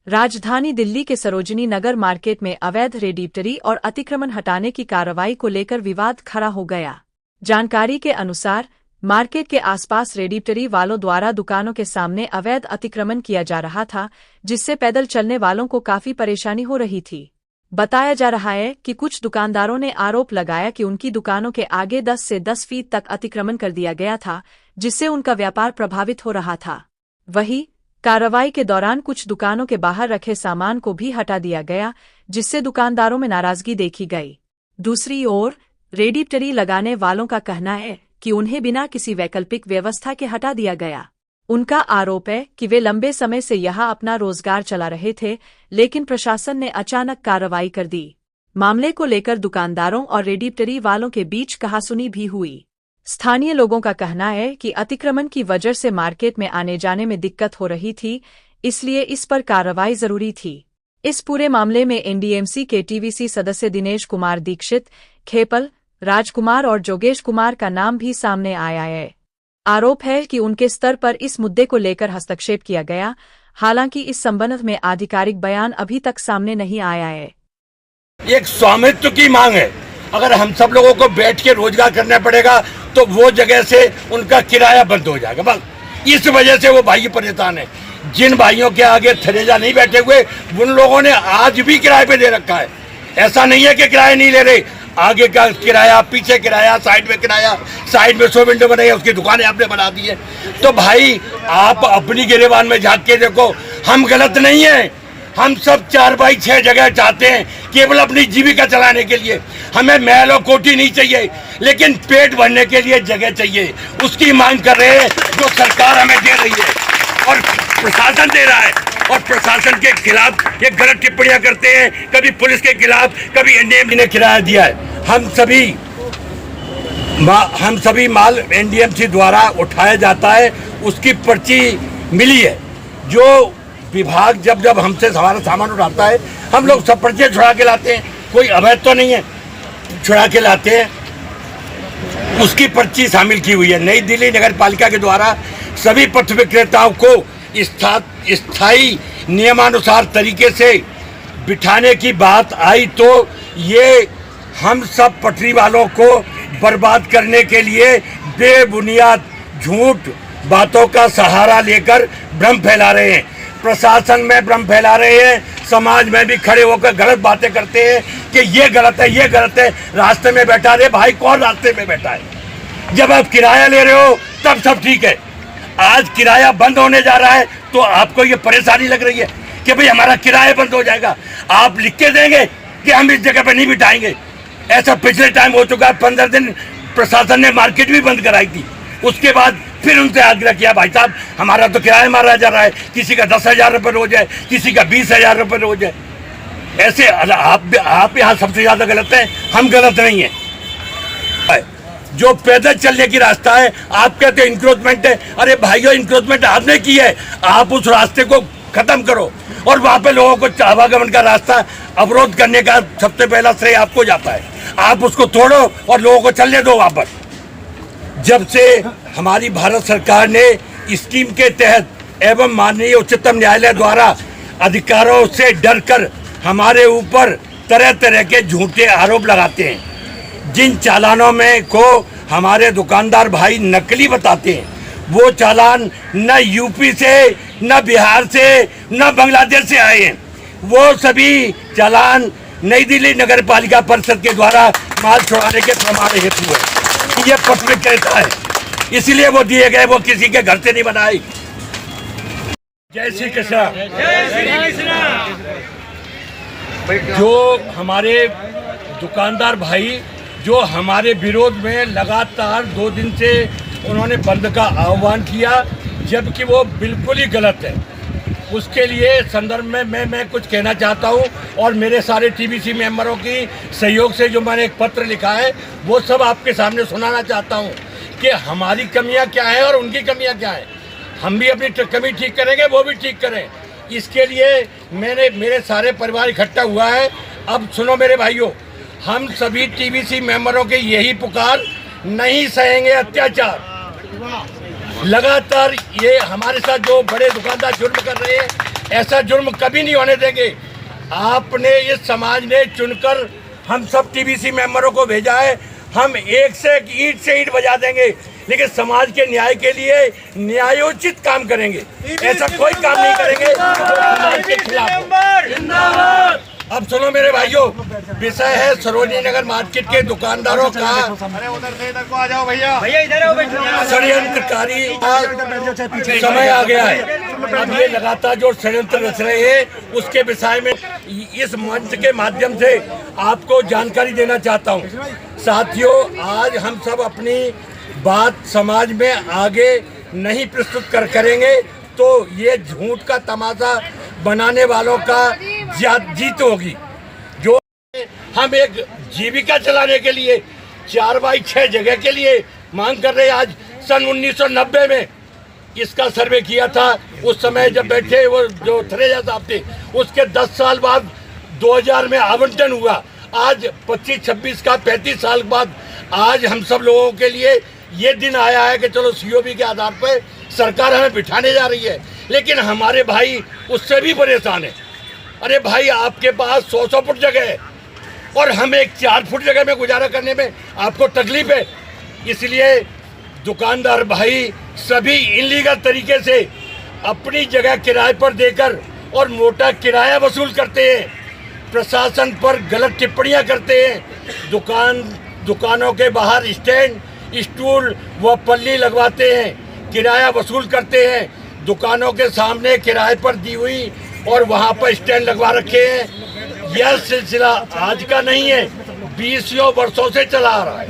राजधानी दिल्ली के सरोजनी नगर मार्केट में अवैध रेडिप्टरी और अतिक्रमण हटाने की कार्रवाई को लेकर विवाद खड़ा हो गया। जानकारी के अनुसार मार्केट के आसपास रेडिप्टरी वालों द्वारा दुकानों के सामने अवैध अतिक्रमण किया जा रहा था, जिससे पैदल चलने वालों को काफी परेशानी हो रही थी। बताया जा रहा है कि कुछ दुकानदारों ने आरोप लगाया कि उनकी दुकानों के आगे 10 से 10 फीट तक अतिक्रमण कर दिया गया था, जिससे उनका व्यापार प्रभावित हो रहा था। वहीं कार्रवाई के दौरान कुछ दुकानों के बाहर रखे सामान को भी हटा दिया गया, जिससे दुकानदारों में नाराजगी देखी गई। दूसरी ओर रेडिप्टरी लगाने वालों का कहना है कि उन्हें बिना किसी वैकल्पिक व्यवस्था के हटा दिया गया। उनका आरोप है कि वे लंबे समय से यहां अपना रोजगार चला रहे थे, लेकिन प्रशासन ने अचानक कार्रवाई कर दी। मामले को लेकर दुकानदारों और रेडिप्टरी वालों के बीच कहासुनी भी हुई। स्थानीय लोगों का कहना है कि अतिक्रमण की वजह से मार्केट में आने जाने में दिक्कत हो रही थी, इसलिए इस पर कार्रवाई जरूरी थी। इस पूरे मामले में एनडीएमसी के टीवीसी सदस्य दिनेश कुमार दीक्षित, खेपल राजकुमार और जोगेश कुमार का नाम भी सामने आया है। आरोप है कि उनके स्तर पर इस मुद्दे को लेकर हस्तक्षेप किया गया। हालांकि इस संबंध में आधिकारिक बयान अभी तक सामने नहीं आया है। एक स्वामित्व की मांग है। अगर हम सब लोगों को बैठ के रोजगार करना पड़ेगा तो वो जगह से उनका किराया बंद हो जाएगा। बस इस वजह से वो भाई परेशान है। जिन भाइयों के आगे थरेजा नहीं बैठे हुए, उन लोगों ने आज भी किराए पे दे रखा है। ऐसा नहीं है कि किराया नहीं ले रहे। आगे का किराया, पीछे किराया, साइड में किराया, साइड में 100 विंडो बनाई है, उसकी दुकानें आपने बना दी है। तो भाई आप अपनी गिरेबान में झांक के देखो, हम गलत नहीं है। हम सब 4 बाई 6 जगह चाहते हैं केवल अपनी जीविका चलाने के लिए। हमें महल और कोठी नहीं चाहिए, लेकिन पेट भरने के लिए जगह चाहिए। उसकी मांग कर रहे हैं जो सरकार हमें दे रही है और प्रशासन दे रहा है। और प्रशासन के खिलाफ ये गलत टिप्पणियां करते हैं, कभी पुलिस के खिलाफ, कभी एनडीएमसी ने किराया दिया है। हम सभी माल एनडीएमसी द्वारा उठाया जाता है, उसकी पर्ची मिली है। जो विभाग जब हमसे हमारा सामान उठाता है, हम लोग सब पर्चे छुड़ा के लाते हैं। कोई अवैध तो नहीं है, छुड़ा के लाते हैं। उसकी पर्ची शामिल की हुई है। नई दिल्ली नगर पालिका के द्वारा सभी पथ विक्रेताओं को स्थायी नियमानुसार तरीके से बिठाने की बात आई, तो ये हम सब पटरी वालों को बर्बाद करने के लिए बेबुनियाद झूठ बातों का सहारा लेकर भ्रम फैला रहे हैं। प्रशासन में भ्रम फैला रहे हैं, समाज में भी खड़े होकर गलत बातें करते हैं कि ये गलत है, ये गलत है। रास्ते में बैठा रहे भाई, कौन रास्ते में बैठा है? जब आप किराया ले रहे हो तब सब ठीक है। आज किराया बंद होने जा रहा है तो आपको ये परेशानी लग रही है कि भाई हमारा किराया बंद हो जाएगा। आप लिख के देंगे कि हम इस जगह पर नहीं बिठाएंगे। ऐसा पिछले टाइम हो चुका है। 15 दिन प्रशासन ने मार्केट भी बंद कराई थी। उसके बाद फिर उनसे आग्रह किया, भाई साहब हमारा तो किराया मारा जा रहा है। किसी का 10,000 रुपये रोज है, किसी का 20,000 रुपये रोज है। ऐसे आप यहाँ सबसे ज्यादा गलत हैं, हम गलत नहीं है। जो पैदल चलने की रास्ता है, आप कहते हैं इंक्रोचमेंट है। अरे भाइयों, इंक्रोचमेंट आपने की है। आप उस रास्ते को खत्म करो और वहाँ पे लोगों को आवागमन का रास्ता अवरोध करने का सबसे पहला श्रेय आपको जाता है। आप उसको तोड़ो और लोगों को चलने दो वापस। जब से हमारी भारत सरकार ने स्कीम के तहत एवं माननीय उच्चतम न्यायालय द्वारा अधिकारों से डरकर हमारे ऊपर तरह तरह के झूठे आरोप लगाते हैं, जिन चालानों में को हमारे दुकानदार भाई नकली बताते हैं, वो चालान न यूपी से, न बिहार से, न बांग्लादेश से आए हैं। वो सभी चालान नई दिल्ली नगर पालिका परिषद के द्वारा माल छुड़ाने के प्रमाण हेतु है। ये पथ विक्रेता है, इसलिए वो दिए गए, वो किसी के घर से नहीं बनाए। जय श्री कृष्ण। जो हमारे दुकानदार भाई जो हमारे विरोध में लगातार 2 दिन से उन्होंने बंद का आह्वान किया, जबकि वो बिल्कुल ही गलत है। उसके लिए संदर्भ में मैं कुछ कहना चाहता हूं और मेरे सारे टीवीसी मेंबरों की सहयोग से जो मैंने एक पत्र लिखा है वो सब आपके सामने सुनाना चाहता हूं कि हमारी कमियां क्या है और उनकी कमियां क्या है। हम भी अपनी कमी ठीक करेंगे, वो भी ठीक करें। इसके लिए मेरे सारे परिवार इकट्ठा हुआ है। अब सुनो मेरे भाइयों, हम सभी टीवीसी मेंबरों के यही पुकार, नहीं सहेंगे अत्याचार। लगातार ये हमारे साथ जो बड़े दुकानदार जुर्म कर रहे हैं, ऐसा जुर्म कभी नहीं होने देंगे। आपने इस समाज ने चुनकर हम सब टीबीसी मेंबरों को भेजा है, हम एक से एक ईंट से ईंट बजा देंगे, लेकिन समाज के न्याय के लिए न्यायोचित काम करेंगे। ऐसा कोई काम नहीं करेंगे समाज के खिलाफ। अब सुनो मेरे भाइयों, विषय है सरोजनी नगर मार्केट के दुकानदारों का षड्यंत्रकारी समय आ गया है। अब ये लगातार जो षड्यंत्र रच रहे हैं उसके विषय में इस मंच के माध्यम से आपको जानकारी देना चाहता हूँ। साथियों, आज हम सब अपनी बात समाज में आगे नहीं प्रस्तुत करेंगे तो ये झूठ का तमाशा बनाने वालों का जीत होगी। जो हम एक जीविका चलाने के लिए 4x6 जगह के लिए मांग कर रहे हैं। आज सन 1990 में इसका सर्वे किया था, उस समय जब बैठे वो जो थरेजा साहब थे, उसके 10 साल बाद 2000 में आवंटन हुआ। आज 25-26 का 35 साल बाद आज हम सब लोगों के लिए ये दिन आया है कि चलो सीओबी के आधार पर सरकार हमें बिठाने जा रही है, लेकिन हमारे भाई उससे भी परेशान है। अरे भाई, आपके पास 100 फुट जगह है और हम एक 4 फुट जगह में गुजारा करने में आपको तकलीफ है। इसलिए दुकानदार भाई सभी इलीगल तरीके से अपनी जगह किराए पर देकर और मोटा किराया वसूल करते हैं, प्रशासन पर गलत टिप्पणियां करते हैं, दुकानों के बाहर स्टैंड, स्टूल व पल्ली लगवाते हैं, किराया वसूल करते हैं, दुकानों के सामने किराए पर दी हुई और वहां पर स्टैंड लगवा रखे हैं। यह सिलसिला आज का नहीं है, 20 वर्षों से चला आ रहा है।